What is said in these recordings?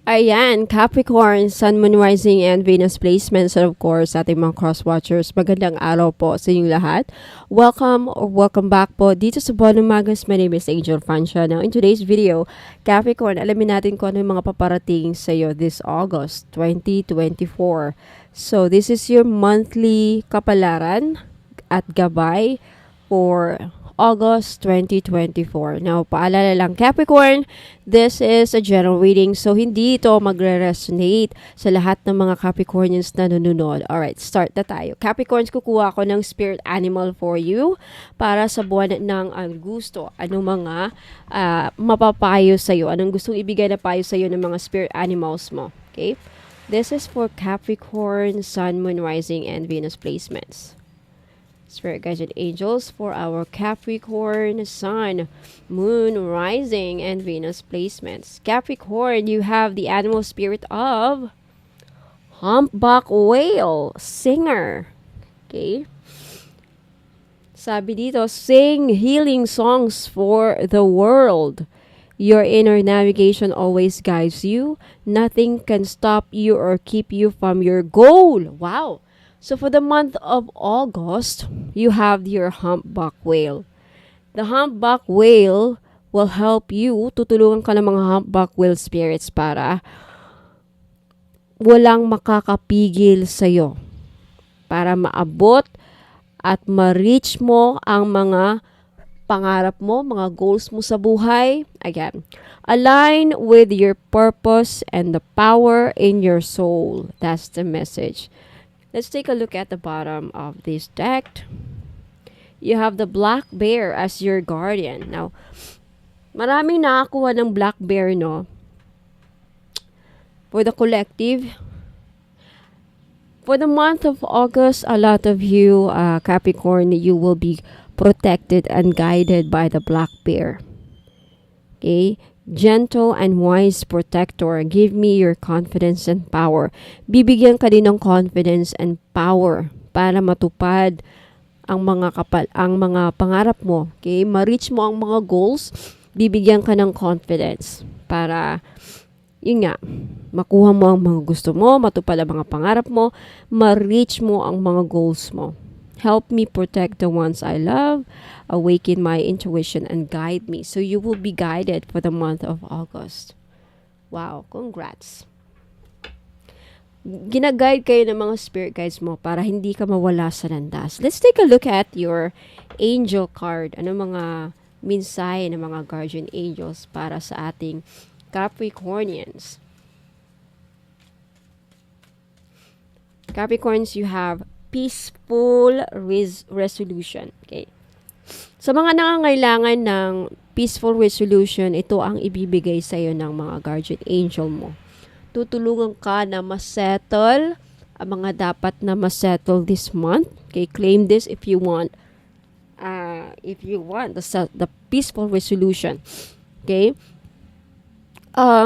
Ayan, Capricorn, Sun, Moon, Rising, and Venus placements. And of course, ating mga cross-watchers, magandang araw po sa inyong lahat. Welcome or welcome back po dito sa Bonum Magus. My name is Angel Francia. Now, in today's video, Capricorn, alamin natin kung ano yung mga paparating sa iyo this August 2024. So, this is your monthly kapalaran at gabay for August 2024. Now, paalala lang Capricorn, this is a general reading so hindi ito magre-resonate sa lahat ng mga Capricornians na nanonood. Alright, start na tayo. Capricorns, kukuha ako ng spirit animal for you para sa buwan ng Agosto. Anong mga mapapayo sa'yo? Anong gustong ibigay na payo sa'yo ng mga spirit animals mo? Okay? This is for Capricorn, Sun, Moon, Rising, and Venus placements. Spirit guides and angels for our Capricorn, Sun, Moon, Rising, and Venus placements. Capricorn, you have the animal spirit of humpback whale, singer. Okay? Sabi dito, sing healing songs for the world. Your inner navigation always guides you. Nothing can stop you or keep you from your goal. Wow! So for the month of August, you have your humpback whale. The humpback whale will help you, tutulungan ka ng mga humpback whale spirits para walang makakapigil sa'yo. Para maabot at ma-reach mo ang mga pangarap mo, mga goals mo sa buhay. Again, align with your purpose and the power in your soul. That's the message. Let's take a look at the bottom of this deck. You have the black bear as your guardian. Now, maraming nakakuha ng black bear, no? For the collective, for the month of August, a lot of you, Capricorn, you will be protected and guided by the black bear. Okay? Gentle and wise protector, give me your confidence and power. Bibigyan ka din ng confidence and power para matupad ang mga pangarap mo. Okay? Ma-reach mo ang mga goals, bibigyan ka ng confidence para yun nga, makuha mo ang mga gusto mo, matupad ang mga pangarap mo, ma-reach mo ang mga goals mo. Help me protect the ones I love, awaken my intuition, and guide me. So you will be guided for the month of August. Wow, congrats. Ginaguide kayo ng mga spirit guides mo para hindi ka mawala sa landas. Let's take a look at your angel card. Ano mga mensahe ng mga guardian angels para sa ating Capricornians. Capricorns, you have peaceful resolution. Okay. Sa mga nangangailangan ng peaceful resolution, ito ang ibibigay sa iyo ng mga guardian angel mo. Tutulungan ka na ma-settle ang mga dapat na ma-settle this month. Okay, claim this if you want. The peaceful resolution. Okay?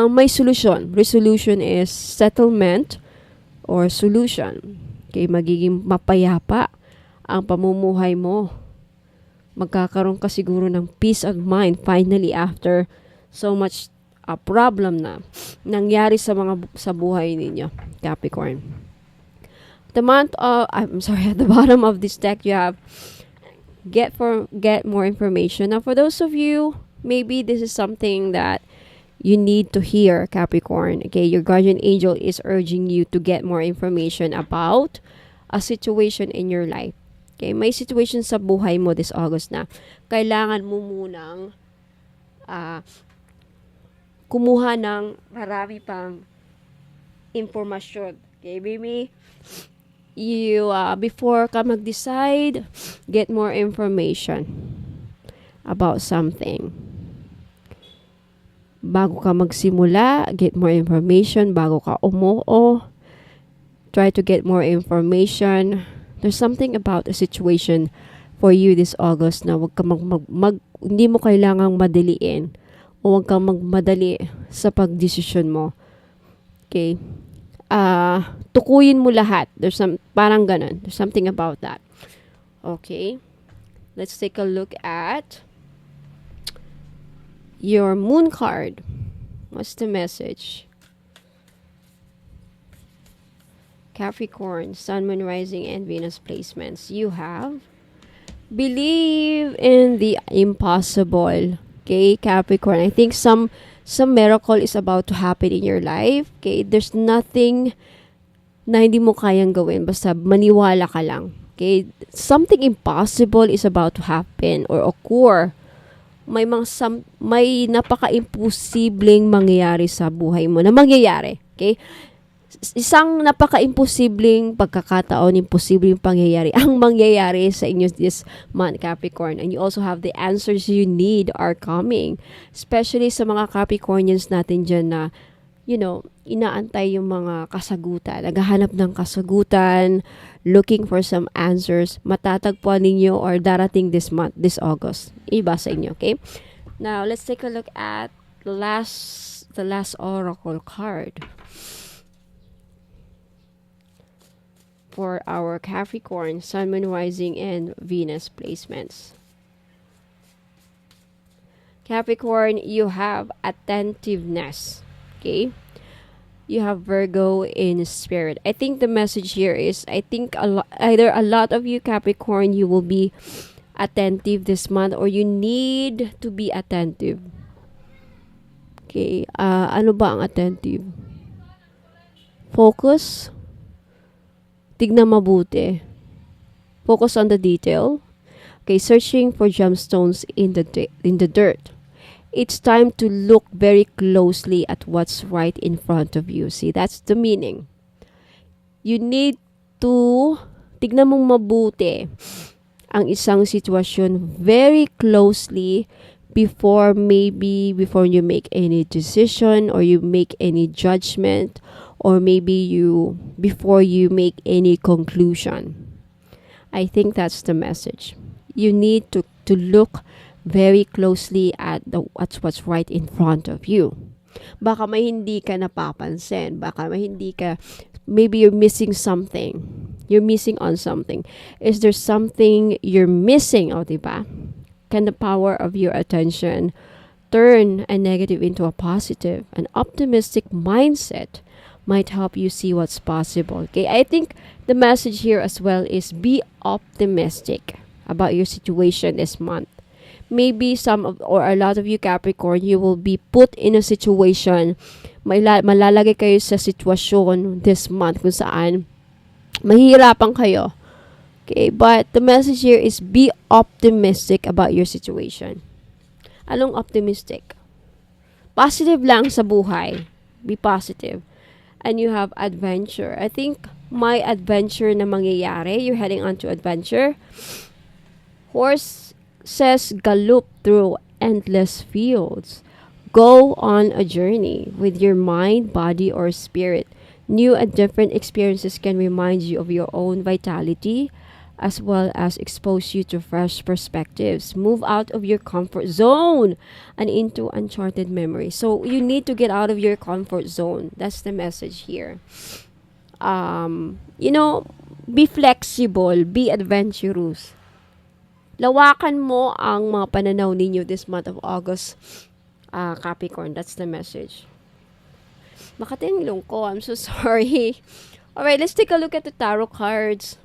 May solution. Resolution is settlement or solution. Okay, magiging mapayapa ang pamumuhay mo. Magkakaroon ka siguro ng peace of mind finally after so much problem na nangyari sa buhay ninyo, Capricorn. At the bottom of this deck you have get more information. Now for those of you, maybe this is something that you need to hear, Capricorn. Okay, your guardian angel is urging you to get more information about a situation in your life. Okay, may situation sa buhay mo this August na kailangan mo munang kumuha ng marami pang informasyon. Okay, maybe you before ka mag-decide, get more information about something. Bago ka magsimula, get more information. Bago ka umuo, try to get more information. There's something about a situation for you this August na wag ka hindi mo kailangang madaliin o wag kang magmadali sa pagdesisyon mo. Okay? Tukuyin mo lahat. Parang ganun. There's something about that. Okay? Let's take a look at your moon card. What's the message? Capricorn, Sun, Moon, Rising, and Venus placements. You have believe in the impossible. Okay, Capricorn. I think some miracle is about to happen in your life. Okay, there's nothing na hindi mo kayang gawin. Basta maniwala ka lang. Okay, something impossible is about to happen or occur. May napaka-imposibleng mangyayari sa buhay mo na mangyayari. Okay? Isang napaka-imposibleng pagkakataon, imposibleng pangyayari ang mangyayari sa inyo this month, Capricorn. And you also have the answers you need are coming. Especially sa mga Capricornians natin dyan na, inaantay yung mga kasagutan. Naghahanap ng kasagutan, looking for some answers. Matatagpuan ninyo or darating this month, this August. Iba sa inyo, okay? Now, let's take a look at the last oracle card for our Capricorn, Sun, Moon, Rising, and Venus placements. Capricorn, you have attentiveness. Okay? You have Virgo in spirit. I think the message here is, either a lot of you Capricorn, you will be attentive this month or you need to be attentive. Okay, ano ba ang attentive? Focus. Tignan mabuti. Focus on the detail. Okay, searching for gemstones in the dirt. It's time to look very closely at what's right in front of you. See, that's the meaning. You need to tignan mong mabuti ang isang sitwasyon very closely before you make any decision or you make any judgment or before you make any conclusion. I think that's the message. You need to look very closely at what's right in front of you. Baka may hindi ka napapansin. Maybe you're missing something. You're missing on something. Is there something you're missing? O, diba? Can the power of your attention turn a negative into a positive? An optimistic mindset might help you see what's possible. Okay, I think the message here as well is be optimistic about your situation this month. Maybe a lot of you Capricorn, you will be put in a situation, malalagay kayo sa sitwasyon this month kung saan mahihirapan kayo. Okay, but the message here is be optimistic about your situation. Anong optimistic? Positive lang sa buhay. Be positive. And you have adventure. I think may adventure na mangyayari. You're heading on to adventure. Horse says gallop through endless fields. Go on a journey with your mind, body, or spirit. New and different experiences can remind you of your own vitality as well as expose you to fresh perspectives. Move out of your comfort zone and into uncharted memories. So you need to get out of your comfort zone. That's the message here. Be flexible, be adventurous. Lawakan mo ang mga pananaw ninyo this month of August, Capricorn. That's the message. Makatinglong ko. I'm so sorry. Alright, let's take a look at the tarot cards.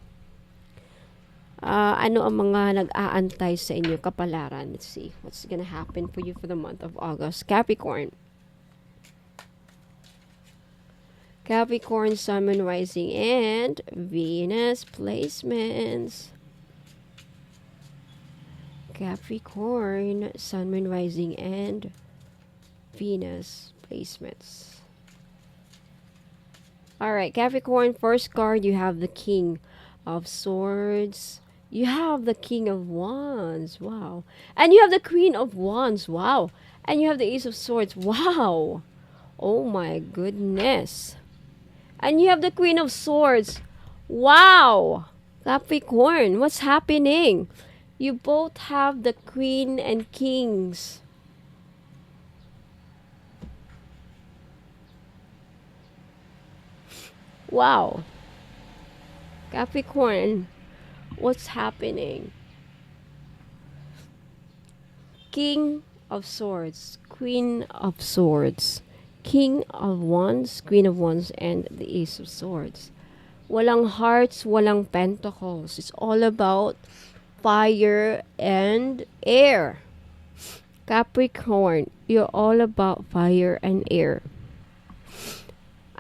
Ano ang mga nag-aantay sa inyo kapalaran? Let's see what's gonna happen for you for the month of August. Capricorn. Capricorn, Sun, Moon, Rising, and Venus placements. Capricorn, Sun, Moon, Rising, and Venus placements. Alright, Capricorn, first card, you have the King of Swords. You have the King of Wands. Wow. And you have the Queen of Wands. Wow. And you have the Ace of Swords. Wow. Oh my goodness. And you have the Queen of Swords. Wow. Capricorn, what's happening? You both have the Queen and Kings. Wow. Capricorn, what's happening? King of Swords, Queen of Swords, King of Wands, Queen of Wands, and the Ace of Swords. Walang hearts, walang pentacles. It's all about fire and air. Capricorn, you're all about fire and air.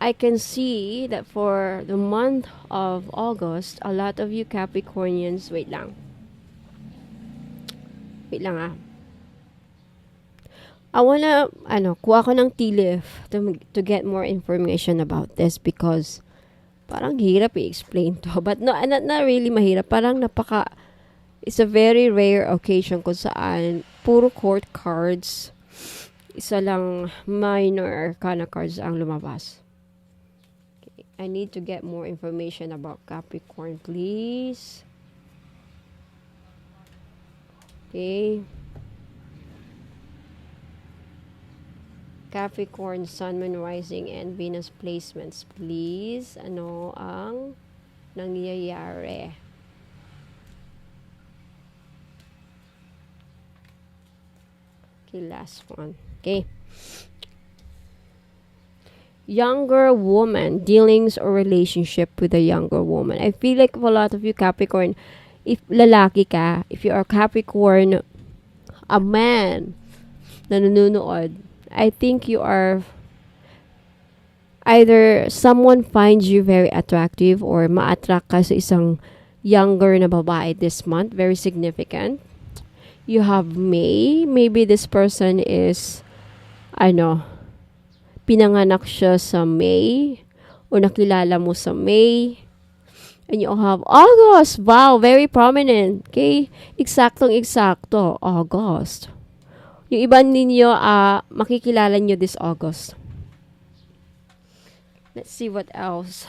I can see that for the month of August, a lot of you Capricornians, wait lang. Wait lang ah. I wanna, kuha ko ng tea leaf to get more information about this because parang hirap i-explain to. But no, not really mahirap. Parang it's a very rare occasion kung saan puro court cards, isa lang minor arcana cards ang lumabas. Okay. I need to get more information about Capricorn, please. Okay. Capricorn, Sun, Moon, Rising, and Venus placements, please. Ano ang nangyayari? Okay, last one. Okay. Younger woman, dealings or relationship with a younger woman. I feel like for a lot of you Capricorn, if lalaki ka, if you are Capricorn, a man na nanonood, I think you are either someone finds you very attractive or ma-attract ka sa isang younger na babae this month. Very significant. You have May. Maybe this person is, pinanganak siya sa May o nakilala mo sa May. And you have August. Wow, very prominent. Okay? Eksaktong-eksakto. August. Yung iba ninyo, makikilala nyo this August. Let's see what else.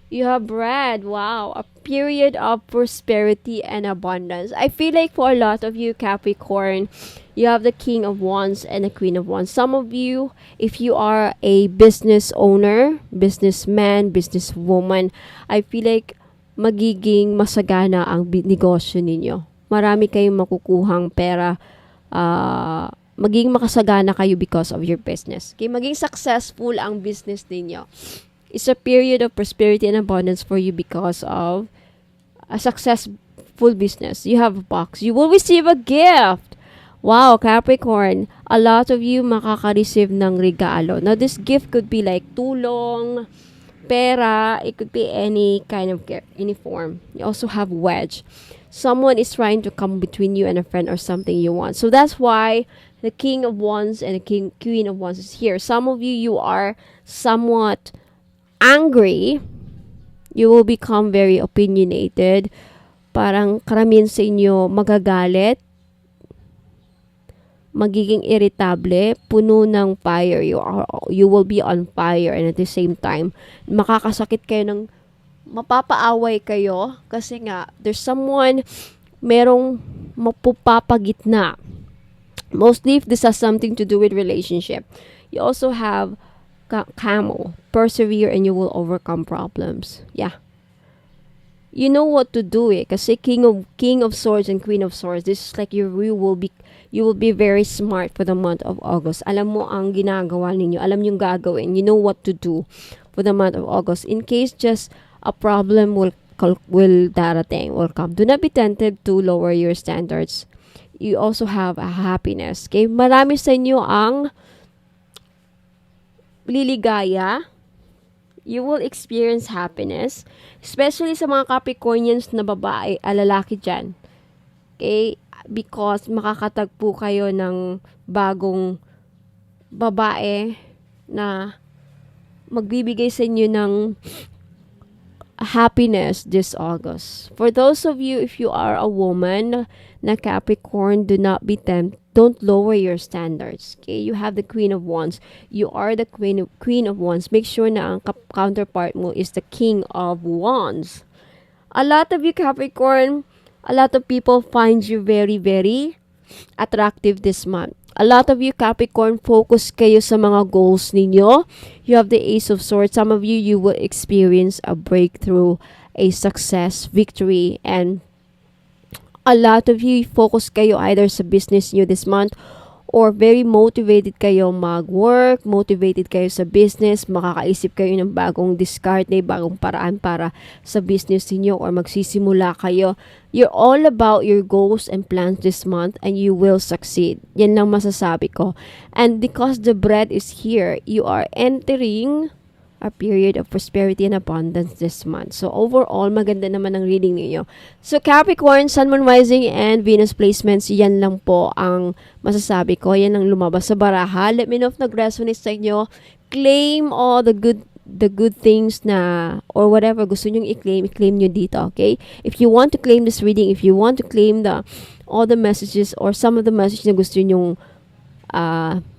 You have Brad. Wow, a period of prosperity and abundance. I feel like for a lot of you Capricorn, you have the King of Wands and the Queen of Wands. Some of you, if you are a business owner, businessman, businesswoman, I feel like magiging masagana ang negosyo ninyo. Marami kayong makukuhang pera. Maging makasagana kayo because of your business. Okay, maging successful ang business ninyo. It's a period of prosperity and abundance for you because of a successful business. You have a box. You will receive a gift. Wow, Capricorn. A lot of you makaka-receive ng regalo. Now, this gift could be like tulong, pera. It could be any kind of gift, any form. You also have wedge. Someone is trying to come between you and a friend or something you want. So that's why the King of Wands and the Queen of Wands is here. Some of you are somewhat angry. You will become very opinionated. Parang karamihan sa inyo magagalit. Magiging irritable. Puno ng fire. You will be on fire, and at the same time, makakasakit kayo ng mapapaaway kayo kasi nga there's someone merong mapupapagitna. Mostly if this has something to do with relationship. You also have Camel. Persevere and you will overcome problems. Yeah. You know what to do kasi King of Swords and Queen of Swords, this is like you will be very smart for the month of August. Alam mo ang ginagawa ninyo. Alam yung gagawin. You know what to do for the month of August. In case just a problem will come. Do not be tempted to lower your standards. You also have a happiness. Okay? Marami sa inyo ang liligaya. You will experience happiness. Especially sa mga Capricornians na babae, lalaki dyan. Okay? Because makakatagpo kayo ng bagong babae na magbibigay sa inyo ng happiness this August. For those of you, if you are a woman na Capricorn, do not be tempted. Don't lower your standards. Okay? You have the Queen of Wands. You are the Queen of Wands. Make sure na ang counterpart mo is the King of Wands. A lot of you Capricorn, a lot of people find you very, very attractive this month. A lot of you Capricorn, focus kayo sa mga goals ninyo. You have the Ace of Swords. Some of you will experience a breakthrough, a success, victory, and a lot of you focus kayo either sa business niyo this month or very motivated kayo mag-work, motivated kayo sa business, makakaisip kayo ng bagong diskarte, bagong paraan para sa business niyo or magsisimula kayo. You're all about your goals and plans this month and you will succeed. Yan lang masasabi ko. And because the bread is here, you are entering a period of prosperity and abundance this month. So overall, maganda naman ang reading niyo. So Capricorn, Sun, Moon, Rising, and Venus placements, yan lang po ang masasabi ko. Yan ang lumabas sa baraha. Let me know if nag-resonate sa inyo. Claim all the good things na or whatever gusto nyong i-claim nyo dito, okay? If you want to claim this reading, if you want to claim all the messages or some of the messages na gusto nyong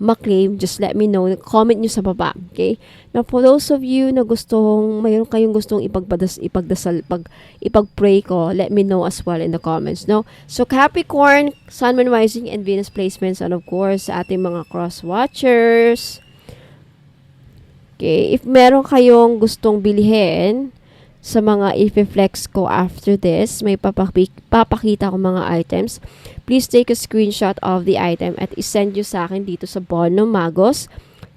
ma-claim, just let me know. Comment nyo sa baba, okay? Now, for those of you na mayroon kayong gustong ipag-pray ko, let me know as well in the comments, no? So, Capricorn, Sun, Moon, Rising, and Venus placements, and of course, sa ating mga cross-watchers. Okay, if meron kayong gustong bilhin sa mga i-flex ko after this, may papakita ko mga items. Please take a screenshot of the item at isend nyo sa akin dito sa Bono Magos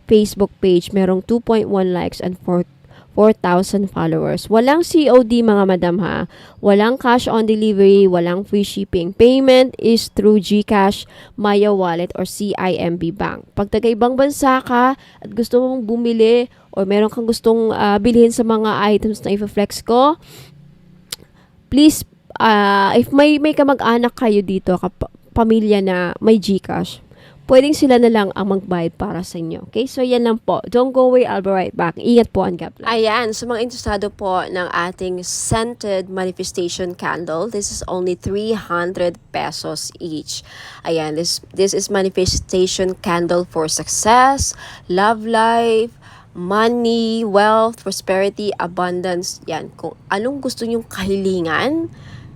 Facebook page. Merong 2.1 likes and 4,000 followers. Walang COD mga madam ha. Walang cash on delivery, walang free shipping. Payment is through GCash, Maya Wallet, or CIMB Bank. Pag taga-ibang bansa ka at gusto mong bumili or meron kang gustong bilhin sa mga items na i-flex ko, please, if may kamag-anak kayo dito, pamilya na may GCash, pwedeng sila na lang ang magbayad para sa inyo. Okay? So, yan lang po. Don't go away. I'll be right back. Ingat po ang God bless. Ayan. So, mga interesado po ng ating scented manifestation candle, this is only 300 pesos each. Ayan. This is manifestation candle for success, love life, money, wealth, prosperity, abundance. Yan. Kung anong gusto nyong kahilingan,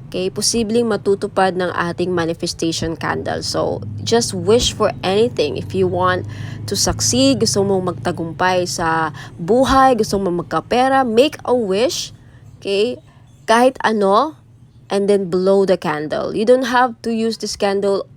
okay, posibleng matutupad ng ating manifestation candle. So, just wish for anything. If you want to succeed, gusto mong magtagumpay sa buhay, gusto mong magkapera, make a wish, okay, kahit ano, and then blow the candle. You don't have to use this candle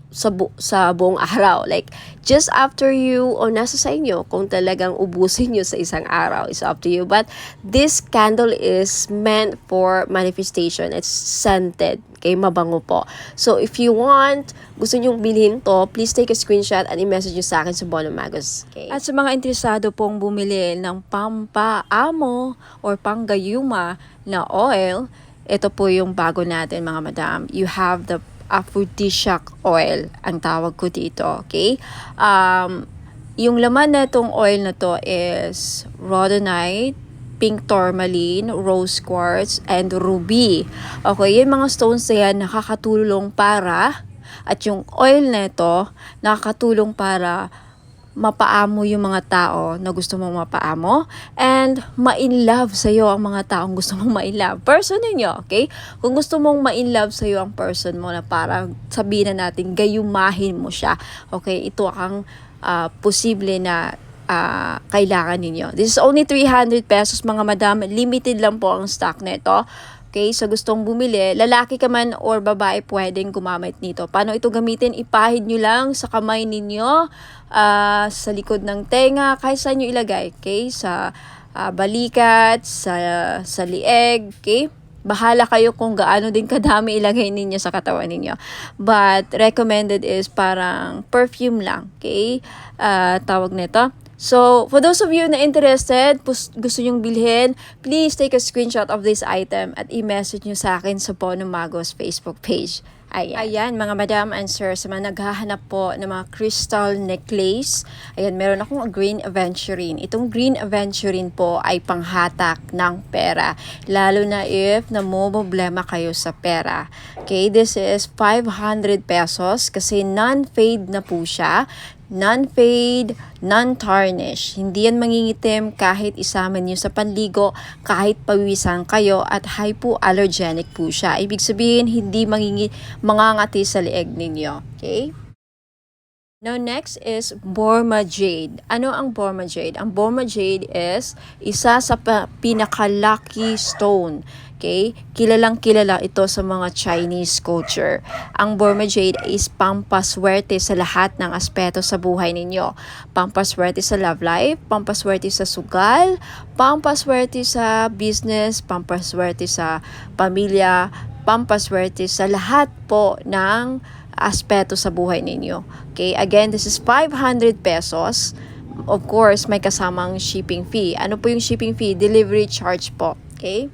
sa buong araw. Like, just after you, o nasa sa inyo, kung talagang ubusin nyo sa isang araw, it's up to you. But this candle is meant for manifestation. It's scented. Okay, mabango po. So, if you want, gusto nyong bilhin to, please take a screenshot and i-message nyo sa akin sa Bono Magos. Okay? At sa mga interesado pong bumili ng pampaamo or panggayuma na oil, ito po yung bago natin mga madam. You have the aphrodisiac oil, ang tawag ko dito, okay? Yung laman na itong oil na to is rhodonite, pink tourmaline, rose quartz, and ruby. Okay, yung mga stones na yan nakakatulong para, at yung oil na ito nakakatulong para mapaamo yung mga tao na gusto mong mapaamo and ma-inlove sa'yo ang mga taong gusto mong ma-inlove. Person ninyo, okay? Kung gusto mong ma-inlove sa'yo ang person mo na parang sabihin na natin, gayumahin mo siya. Okay? Ito ang posible na kailangan ninyo. This is only 300 pesos mga madam. Limited lang po ang stock nito. Okay, so gustong bumili, lalaki ka man or babae pwedeng gumamit nito. Paano ito gamitin? Ipahid nyo lang sa kamay ninyo, sa likod ng tenga, kahit saan nyo ilagay. Okay, sa balikat, sa lieg, okay? Bahala kayo kung gaano din kadami ilagay ninyo sa katawan ninyo. But recommended is parang perfume lang, okay? Tawag nito. So, for those of you na interested, gusto nyong bilhin, please take a screenshot of this item at i-message nyo sa akin sa Bono Magos Facebook page. Ayan, mga madam and sir, sa mga naghahanap po ng mga crystal necklace, ayan, meron akong green aventurine. Itong green aventurine po ay panghatak ng pera, lalo na if namomroblema kayo sa pera. Okay, this is 500 pesos kasi non-fade na po siya. Non-fade, non-tarnish. Hindi yan mangingitim kahit isama niyo sa panligo, kahit pawisan kayo at hypoallergenic po siya. Ibig sabihin, hindi mangangati sa leeg ninyo. Okay? Now, next is Borma Jade. Ano ang Borma Jade? Ang Borma Jade is isa sa pinaka-lucky stone. Okay? Kilalang kilala ito sa mga Chinese culture. Ang Burma Jade is pampaswerte sa lahat ng aspeto sa buhay ninyo. Pampaswerte sa love life, pampaswerte sa sugal, pampaswerte sa business, pampaswerte sa pamilya, pampaswerte sa lahat po ng aspeto sa buhay ninyo. Okay? Again, this is 500 pesos. Of course, may kasamang shipping fee. Ano po yung shipping fee? Delivery charge po. Okay?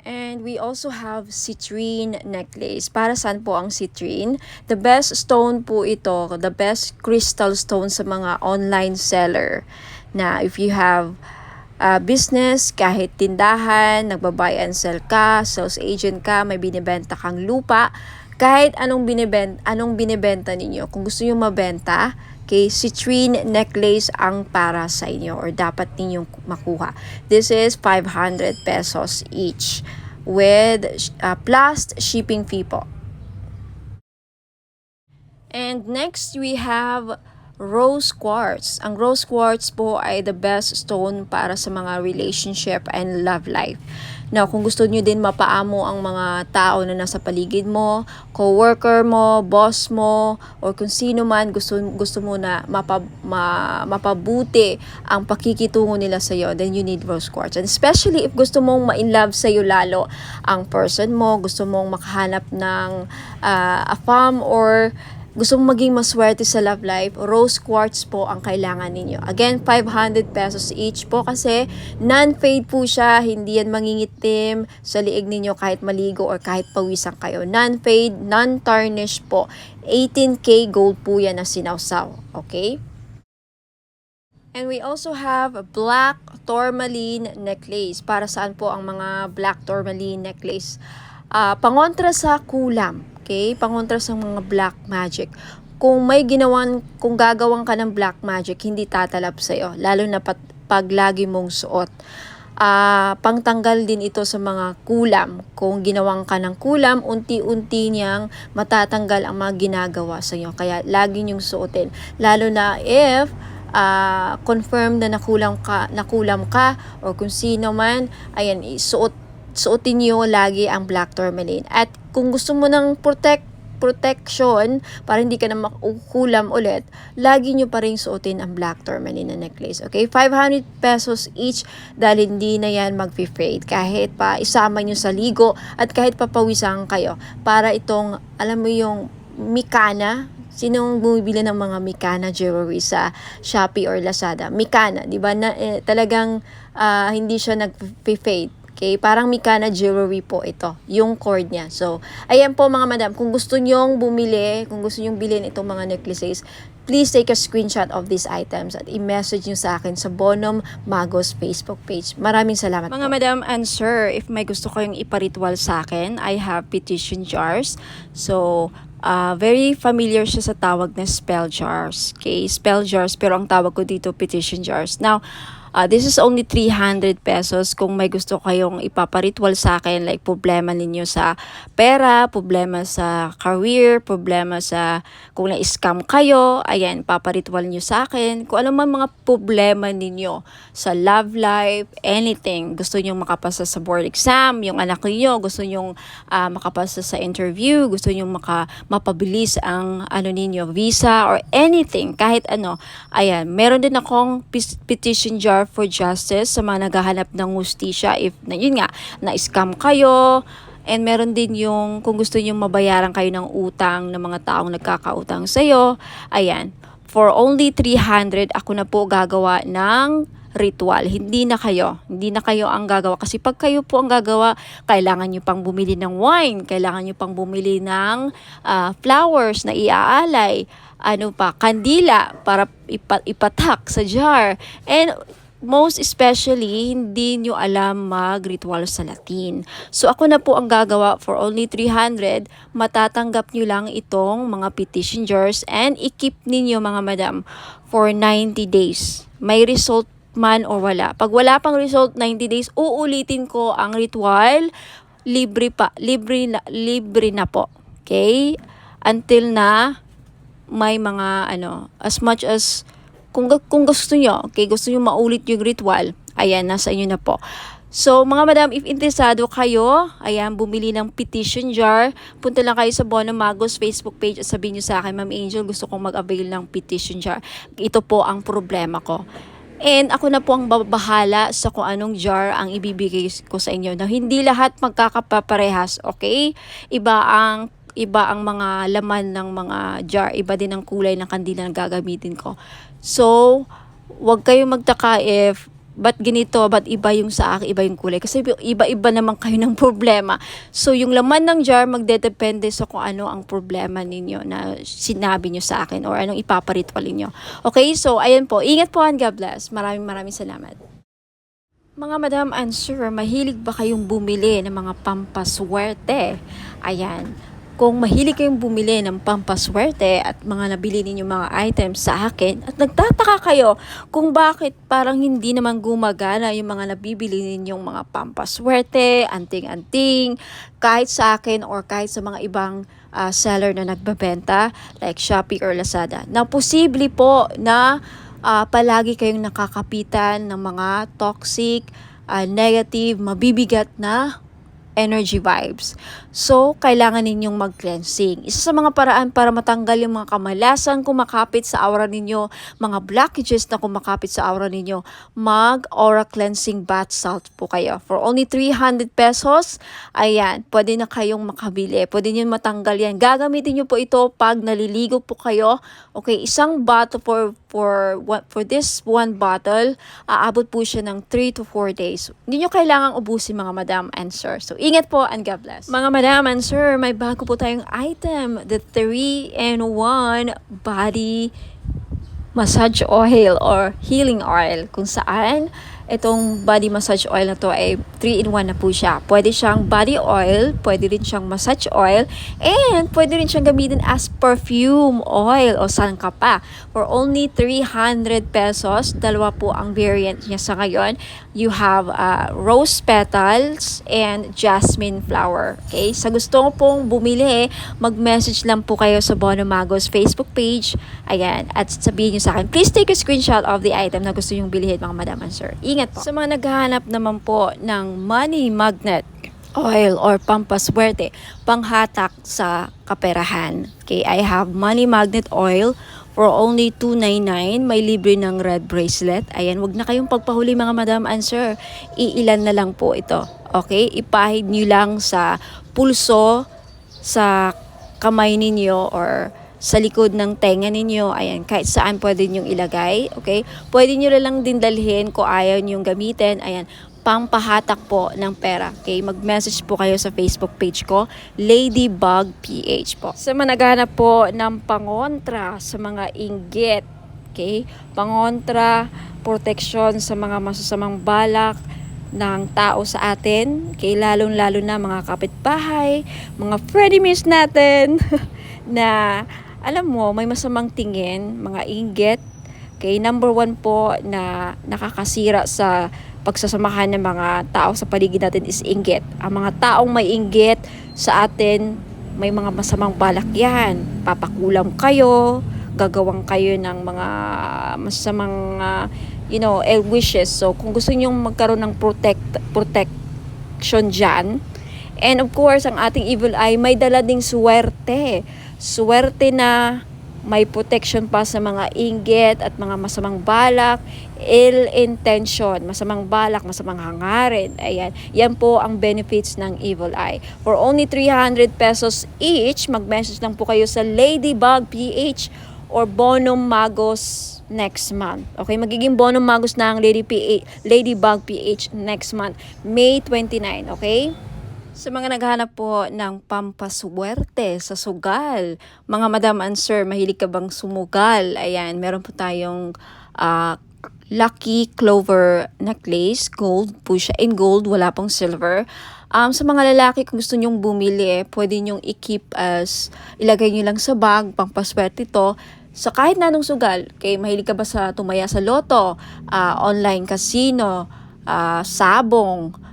And we also have citrine necklace. Para saan po ang citrine? The best stone po ito, the best crystal stone sa mga online seller. Na if you have business, kahit tindahan, nagba-buy and sell ka, sales agent ka, may binibenta kang lupa, kahit anong binibenta ninyo, kung gusto niyo mabenta, okay, citrine necklace ang para sa inyo or dapat ninyong makuha. This is 500 pesos each with plus shipping fee po. And next we have rose quartz. Ang rose quartz po ay the best stone para sa mga relationship and love life. Now, kung gusto nyo din mapaamo ang mga tao na nasa paligid mo, co-worker mo, boss mo, or kung sino man gusto mo na mapabuti ang pakikitungo nila sa iyo, then you need rose quartz. And especially if gusto mong ma-inlove sa iyo lalo ang person mo, gusto mong makahanap ng a fam or gusto mong maging maswerte sa love life, rose quartz po ang kailangan ninyo. Again, 500 pesos each po kasi non-fade po siya, hindi yan mangingitim sa liig ninyo kahit maligo or kahit pawisan kayo. Non-fade, non-tarnish po. 18K gold po yan na sinawsaw. Okay? And we also have a black tourmaline necklace. Para saan po ang mga black tourmaline necklace? Pangontra sa kulam. Okay? Pangontra sa mga black magic. Kung gagawang ka ng black magic, hindi tatalab sa'yo. Lalo na pag lagi mong suot. Pangtanggal din ito sa mga kulam. Kung ginawang ka ng kulam, unti-unti niyang matatanggal ang mga ginagawa sa iyo. Kaya lagi niyong suotin. Lalo na if confirm na nakulam ka or kung sino man, ayan, suotin niyo lagi ang black tourmaline. At kung gusto mo ng protection para hindi ka na makukulam ulit, lagi nyo pa rin suotin ang black tourmaline na necklace. Okay? 500 pesos each dahil hindi na yan mag-fade. Kahit pa isama nyo sa ligo at kahit papawisan kayo. Para itong, alam mo yung Mikana, sinong bumibili ng mga Mikana jewelry sa Shopee or Lazada? Mikana, di ba? Talagang hindi siya nag-fade. Okay, parang Mikana jewelry po ito, yung cord niya. So, ayan po mga madam, kung gusto nyong bumili, kung gusto nyong bilhin itong mga necklaces, please take a screenshot of these items at i-message nyo sa akin sa Bonum Magos Facebook page. Maraming salamat Mga po. madam and sir, if may gusto kayong iparitual sa akin, I have petition jars. So, very familiar siya sa tawag na spell jars. Okay, spell jars, pero ang tawag ko dito petition jars. Now, this is only 300 pesos kung may gusto kayong ipaparitual sa akin, like problema ninyo sa pera, problema sa career, problema sa kung na-scam kayo, ayan, paparitual nyo sa akin. Kung ano man mga problema ninyo sa love life, anything, gusto nyo makapasa sa board exam, yung anak niyo gusto nyo makapasa sa interview, gusto nyo mapabilis ang ninyo, visa or anything, kahit ano, ayan, meron din akong petition jar for justice sa mga naghahanap ng hustisya if yun nga na-scam kayo, and meron din yung kung gusto niyo mabayaran kayo ng utang ng mga taong nagkakautang sa iyo, ayan, for only 300 ako na po gagawa ng ritual. Hindi na kayo ang gagawa kasi pag kayo po ang gagawa, kailangan nyo pang bumili ng wine, kailangan nyo pang bumili ng flowers na iaalay, kandila para ipatak sa jar, and most especially, hindi nyo alam mag-ritual sa Latin. So, ako na po ang gagawa for only 300. Matatanggap nyo lang itong mga petition jars and i-keep ninyo mga madam for 90 days. May result man o wala. Pag wala pang result, 90 days, uulitin ko ang ritual. Libre na po. Okay? Until na may mga as much as kung gusto nyo, okay, gusto nyo maulit yung ritual, ayan, nasa inyo na po. So, mga madam, if interesado kayo, ayan, bumili ng petition jar, punta lang kayo sa Bono Magos Facebook page at sabihin nyo sa akin, Ma'am Angel, gusto kong mag-avail ng petition jar. Ito po ang problema ko. And ako na po ang babahala sa kung anong jar ang ibibigay ko sa inyo. Na hindi lahat magkakaparehas, okay? Iba ang mga laman ng mga jar, iba din ang kulay ng kandila na gagamitin ko. So, wag kayong magtaka if ba't ganito, ba't iba yung sa akin, iba yung kulay. Kasi iba-iba naman kayo ng problema. So, yung laman ng jar, magdedepende sa kung ano ang problema ninyo na sinabi nyo sa akin or anong ipaparitual ninyo. Okay, so, ayan po. Ingat po and God bless. Maraming salamat. Mga madam and sir, mahilig ba kayong bumili ng mga pampaswerte? Ayan. Kung mahilig kayong bumili ng pampaswerte at mga nabili ninyong mga items sa akin at nagtataka kayo kung bakit parang hindi naman gumagana yung mga nabibili ninyong mga pampaswerte, anting-anting, kahit sa akin or kahit sa mga ibang seller na nagbebenta like Shopee or Lazada. Na posible po na palagi kayong nakakapitan ng mga toxic, negative, mabibigat na energy vibes. So, kailangan ninyong mag-cleansing. Isa sa mga paraan para matanggal yung mga kamalasan kumakapit sa aura ninyo, mga blockages na kumakapit sa aura ninyo, mag-aura cleansing bath salt po kayo. For only 300 pesos, ayan, pwede na kayong makabili. Pwede nyo matanggal yan. Gagamitin nyo po ito pag naliligo po kayo. Okay, isang bottle for this one bottle, aabot po siya ng 3 to 4 days. Hindi nyo kailangang ubusin mga madam and sir. So, ingat po and God bless. Mga madam and sir, may bago po tayong item, the 3-in-1 body massage oil or healing oil, kung saan itong body massage oil na to ay 3-in-1 na po siya. Pwede siyang body oil, pwede rin siyang massage oil, and pwede rin siyang gamitin as perfume oil o sangka pa. For only 300 pesos, dalawa po ang variant niya sa ngayon. You have rose petals and jasmine flower. Okay? Sa gusto pong bumili, mag-message lang po kayo sa Bono Magos Facebook page. Ayan. At sabihin nyo sa akin, please take a screenshot of the item na gusto nyong bilhin, mga madam and sir. Ingat po. Sa mga naghahanap naman po ng money magnet oil or pampaswerte, panghatak sa kaperahan. Okay, I have money magnet oil for only 299. May libre ng red bracelet. Ayan, wag na kayong pagpahuli mga madam and sir. Iilan na lang po ito. Okay, ipahid nyo lang sa pulso, sa kamay ninyo or sa likod ng tenga ninyo. Ayan, kahit saan pwede nyong ilagay. Okay? Pwede nyo lang din dalhin kung ayaw nyong gamitin. Ayan, pampahatak po ng pera. Okay? Mag-message po kayo sa Facebook page ko, Ladybug PH po. Sa mga naghahanap po ng pangontra sa mga inggit. Okay? Pangontra, protection sa mga masasamang balak ng tao sa atin. Okay? Lalong-lalo na mga kapitbahay, mga frenemies natin na alam mo, may masamang tingin, mga inggit. Okay, number 1 po na nakakasira sa pagsasamahan ng mga tao sa paligid natin is inggit. Ang mga taong may inggit sa atin, may mga masamang balak yan. Papakulam kayo, gagawang kayo ng mga masamang, ill wishes. So, kung gusto nyong magkaroon ng protection dyan, and of course, ang ating evil eye, may dala ding swerte. Swerte na may protection pa sa mga inggit at mga masamang balak, ill intention, masamang balak, masamang hangarin. Ayan, yan po ang benefits ng evil eye. For only 300 pesos each, mag-message lang po kayo sa Ladybug PH or Bono Magos next month. Okay, magiging Bono Magos na ang Ladybug PH next month, May 29, okay? Sa mga naghahanap po ng pampaswerte sa sugal, mga madam and sir, mahilig ka bang sumugal? Ayan, meron po tayong lucky clover necklace, gold po siya, in gold, wala pong silver. Sa mga lalaki, kung gusto nyong bumili, pwede nyong i-keep as, ilagay nyo lang sa bag, pampaswerte to, sa kahit na anong sugal. Okay, mahilig ka ba sa tumaya sa loto, online casino, sabong,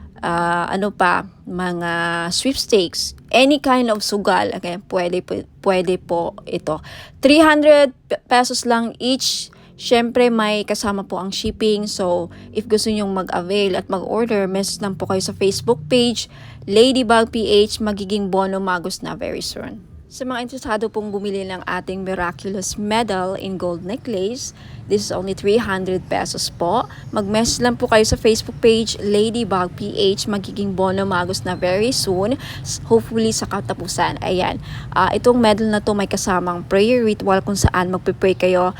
mga sweepstakes, any kind of sugal, okay, pwede po ito. 300 pesos lang each Syempre, may kasama po ang shipping. So, if gusto nyong mag-avail at mag-order, message lang po kayo sa Facebook page, Ladybug PH, magiging Bono Magus na very soon. Sa mga interesado pong bumili ng ating miraculous medal in gold necklace, this is only 300 pesos po. Mag-message lang po kayo sa Facebook page, Ladybug PH, magiging Bono Magus na very soon, hopefully sa katapusan. Ayan, itong medal na to may kasamang prayer ritual kung saan magpe-pray kayo,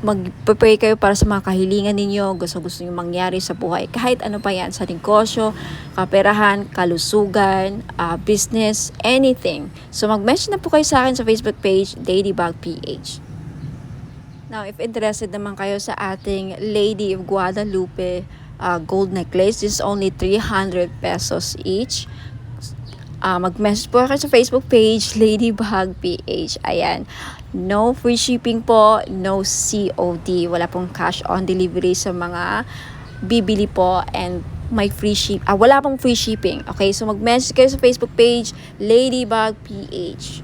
mag-pray kayo para sa mga kahilingan ninyo, gusto nyo mangyari sa buhay. Kahit ano pa yan, sa negosyo, kaperahan, kalusugan, business, anything. So mag-message na po kayo sa akin sa Facebook page, Ladybug PH. Now, if interested naman kayo sa ating Lady of Guadalupe gold necklace, this is only 300 pesos each. Mag-message po kayo sa Facebook page, Ladybug PH. Ayan. No free shipping po, no COD. Wala pong cash on delivery sa mga bibili po, and may wala pong free shipping. Okay, so mag-message kayo sa Facebook page, Ladybug PH.